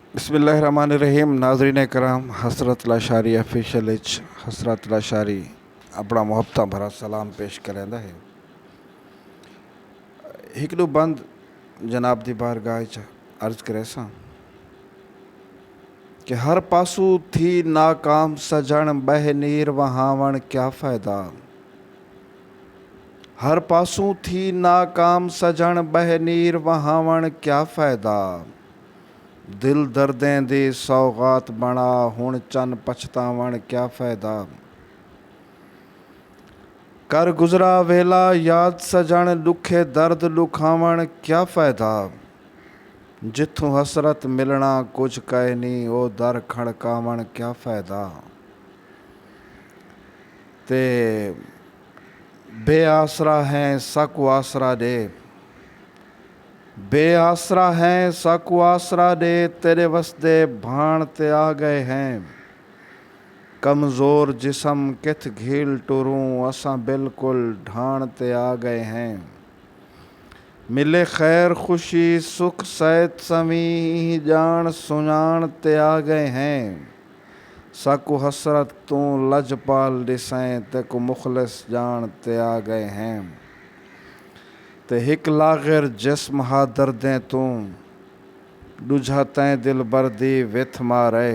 बिस्मिल्लाहिर्रहमानिर्रहीम। नाज़रीन कराम, हसरत लाशारी ऑफिशियल हसरत लाशारी अपना मुहब्बत भरा सलाम पेश करेंदा है। हिकड़ो बंद जनाब दी बारगाह च अर्ज़ करे सां कि हर पासू थी नाकाम सजण बह नीर वहावण क्या फ़ायदा। हर पासू थी नाकाम सजण बह नीर वहावण क्या फ़ायदा। दिल दर्दें दी सौगात बना हुण चन पछतावण क्या फ़ायदा। कर गुज़रा वेला याद सजण लुखे दर्द लुखावण क्या फ़ायदा। जिथों हसरत मिलना कुछ कहे नहीं ओ दर खड़कावण क्या फ़ायदा। ते बेआसरा हैं सकु आसरा दे, बेआसरा हैं सकु आसरा दे, तेरे वसदे भाण ते आ गए हैं। कमज़ोर जिस्म किथ घील टुरूं असां बिल्कुल ढाण ते आ गए हैं। मिले खैर खुशी सुख सैत समी जान सुञाण ते आ गए हैं। सकु हसरत तू लजपाल दिसें ते को मुखलिस जान ते आ गए हैं। ते हिक लागिर जिस्म हा दर्दें तू दुझा तैं दिल बर्दी विथ मारे।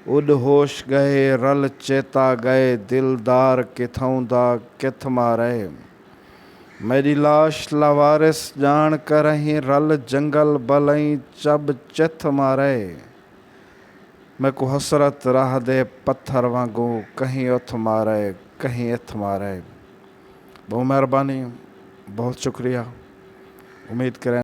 उड होश गए रल चेता गए दिलदार किथों दा किथ मारे। मेरी लाश लवारिस जान करहीं रल जंगल बलई चब चिथ मारे। मैं को हसरत राह दे पत्थर वांगू कहीं उथ मारे कहीं इथ मारे। बहुत मेहरबानी, बहुत शुक्रिया। उम्मीद करें